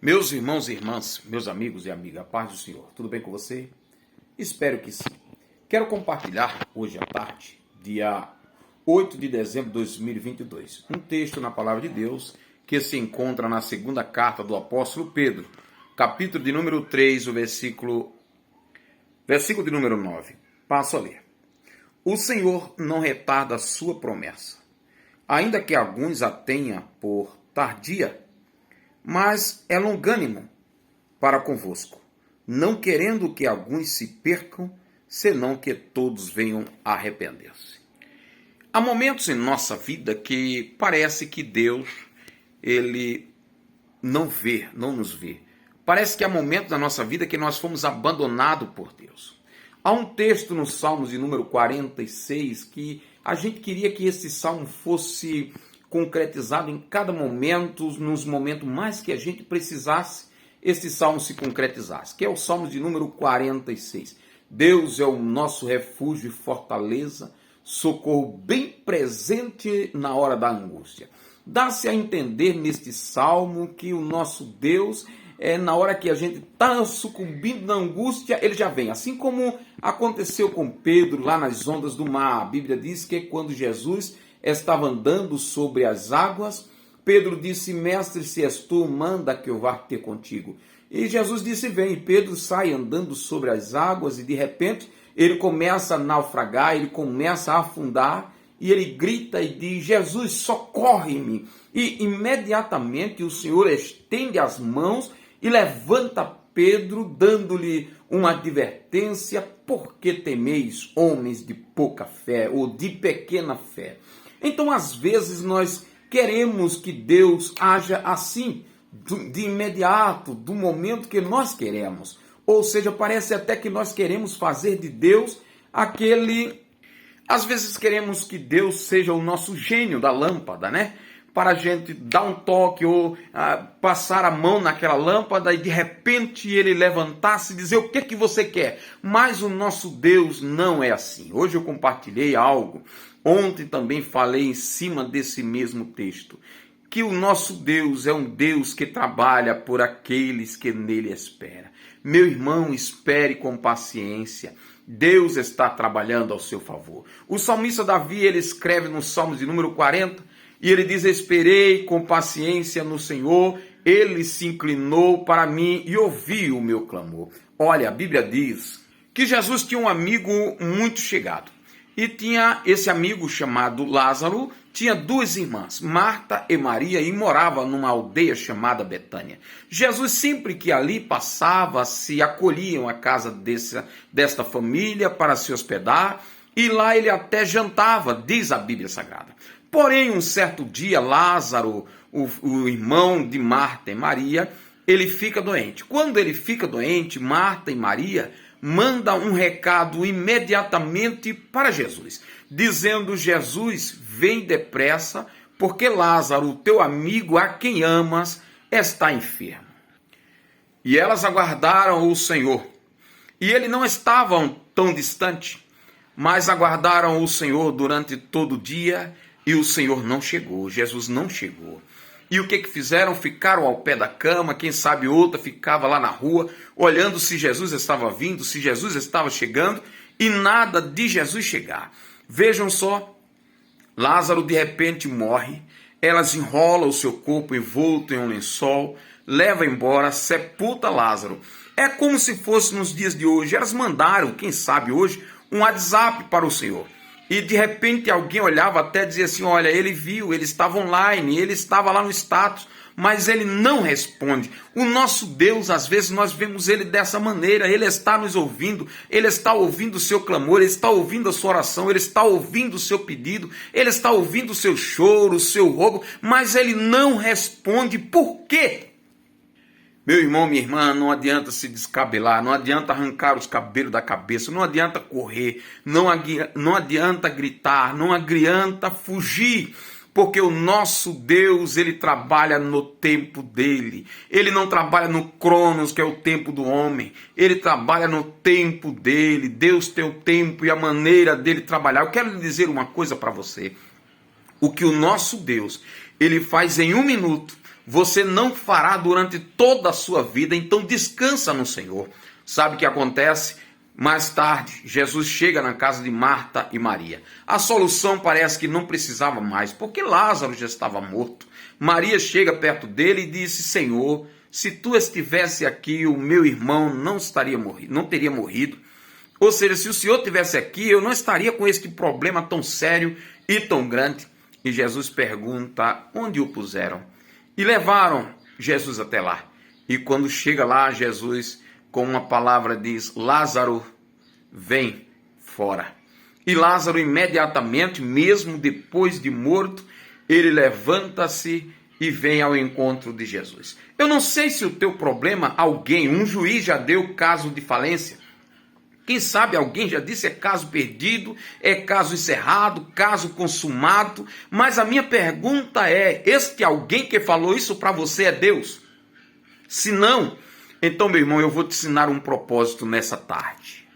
Meus irmãos e irmãs, meus amigos e amigas, a paz do Senhor, tudo bem com você? Espero que sim. Quero compartilhar hoje à tarde, dia 8 de dezembro de 2022, um texto na Palavra de Deus que se encontra na segunda carta do apóstolo Pedro, capítulo de número 3, o versículo de número 9. Passo a ler. O Senhor não retarda a sua promessa, ainda que alguns a tenham por tardia, mas é longânimo para convosco, não querendo que alguns se percam, senão que todos venham a arrepender-se. Há momentos em nossa vida que parece que Deus, Ele não nos vê. Parece que há momentos da nossa vida que nós fomos abandonados por Deus. Há um texto no Salmos de número 46 que a gente queria que esse salmo fosse concretizado em cada momento, nos momentos mais que a gente precisasse, esse salmo se concretizasse, que é o Salmo de número 46. Deus é o nosso refúgio e fortaleza, socorro bem presente na hora da angústia. Dá-se a entender neste salmo que o nosso Deus, na hora que a gente está sucumbindo na angústia, ele já vem. Assim como aconteceu com Pedro lá nas ondas do mar. A Bíblia diz que quando Jesus estava andando sobre as águas, Pedro disse: Mestre, se és tu, manda que eu vá ter contigo. E Jesus disse: vem. E Pedro sai andando sobre as águas e de repente ele começa a naufragar, ele começa a afundar e ele grita e diz: Jesus, socorre-me. E imediatamente o Senhor estende as mãos e levanta Pedro, dando-lhe uma advertência: por que temeis, homens de pouca fé ou de pequena fé? Então, às vezes, nós queremos que Deus haja assim, de imediato, do momento que nós queremos. Ou seja, parece até que nós queremos fazer de Deus aquele... Às vezes queremos que Deus seja o nosso gênio da lâmpada, né? Para a gente dar um toque ou passar a mão naquela lâmpada e de repente ele levantar-se e dizer o que você quer. Mas o nosso Deus não é assim. Hoje eu compartilhei algo. Ontem também falei em cima desse mesmo texto, que o nosso Deus é um Deus que trabalha por aqueles que nele esperam. Meu irmão, espere com paciência. Deus está trabalhando ao seu favor. O salmista Davi, ele escreve no Salmo de número 40, e ele diz: esperei com paciência no Senhor, ele se inclinou para mim e ouviu o meu clamor. Olha, a Bíblia diz que Jesus tinha um amigo muito chegado. E tinha esse amigo chamado Lázaro, tinha duas irmãs, Marta e Maria, e morava numa aldeia chamada Betânia. Jesus, sempre que ali passava, se acolhiam à casa desta família para se hospedar, e lá ele até jantava, diz a Bíblia Sagrada. Porém, um certo dia, Lázaro, o irmão de Marta e Maria, ele fica doente. Quando ele fica doente, Marta e Maria manda um recado imediatamente para Jesus, dizendo: Jesus, vem depressa, porque Lázaro, o teu amigo, a quem amas, está enfermo. E elas aguardaram o Senhor. E ele não estava tão distante, mas aguardaram o Senhor durante todo o dia, e o Senhor não chegou, Jesus não chegou. E o que fizeram? Ficaram ao pé da cama, quem sabe outra ficava lá na rua, olhando se Jesus estava vindo, se Jesus estava chegando, e nada de Jesus chegar. Vejam só, Lázaro de repente morre, elas enrolam o seu corpo envolto em um lençol, levam embora, sepulta Lázaro. É como se fosse nos dias de hoje, elas mandaram, quem sabe hoje, um WhatsApp para o Senhor. E de repente alguém olhava até e dizia assim: olha, ele viu, ele estava online, ele estava lá no status, mas ele não responde. O nosso Deus, às vezes nós vemos ele dessa maneira, ele está nos ouvindo, ele está ouvindo o seu clamor, ele está ouvindo a sua oração, ele está ouvindo o seu pedido, ele está ouvindo o seu choro, o seu rogo, mas ele não responde. Por quê? Meu irmão, minha irmã, não adianta se descabelar, não adianta arrancar os cabelos da cabeça, não adianta correr, não adianta gritar, não adianta fugir, porque o nosso Deus, ele trabalha no tempo dele. Ele não trabalha no Cronos, que é o tempo do homem, ele trabalha no tempo dele. Deus tem o tempo e a maneira dele trabalhar. Eu quero lhe dizer uma coisa para você: o que o nosso Deus, ele faz em 1 minuto, você não fará durante toda a sua vida, então descansa no Senhor. Sabe o que acontece? Mais tarde, Jesus chega na casa de Marta e Maria. A solução parece que não precisava mais, porque Lázaro já estava morto. Maria chega perto dele e disse: Senhor, se tu estivesse aqui, o meu irmão não teria morrido. Ou seja, se o Senhor estivesse aqui, eu não estaria com este problema tão sério e tão grande. E Jesus pergunta: onde o puseram? E levaram Jesus até lá. E quando chega lá, Jesus, com uma palavra, diz: Lázaro, vem fora. E Lázaro imediatamente, mesmo depois de morto, ele levanta-se e vem ao encontro de Jesus. Eu não sei se o teu problema, um juiz já deu caso de falência. Quem sabe alguém já disse é caso perdido, é caso encerrado, caso consumado. Mas a minha pergunta é: este alguém que falou isso para você é Deus? Se não, então, meu irmão, eu vou te ensinar um propósito nessa tarde.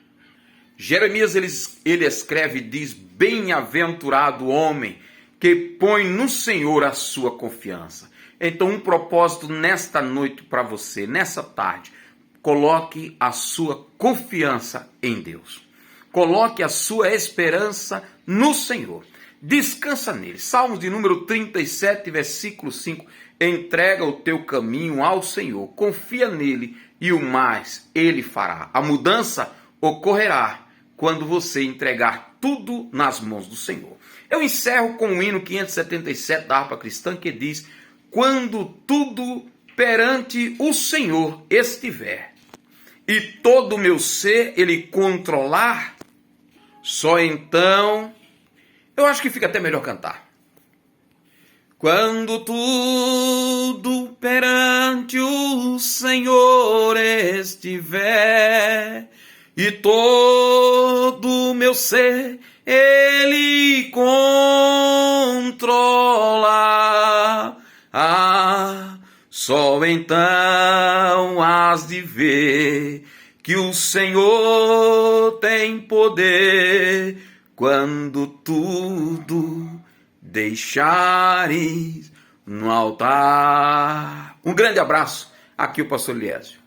Jeremias, ele escreve e diz: bem-aventurado o homem que põe no Senhor a sua confiança. Então, um propósito nesta noite para você, nessa tarde: coloque a sua confiança em Deus. Coloque a sua esperança no Senhor. Descansa nele. Salmos de número 37, versículo 5. Entrega o teu caminho ao Senhor. Confia nele e o mais ele fará. A mudança ocorrerá quando você entregar tudo nas mãos do Senhor. Eu encerro com o hino 577 da harpa cristã, que diz: quando tudo perante o Senhor estiver e todo o meu ser ele controlar, só então, eu acho que fica até melhor cantar. Quando tudo perante o Senhor estiver e todo o meu ser ele controla, só então hás de ver que o Senhor tem poder. Quando tudo deixares no altar. Um grande abraço, aqui o pastor Eliésio.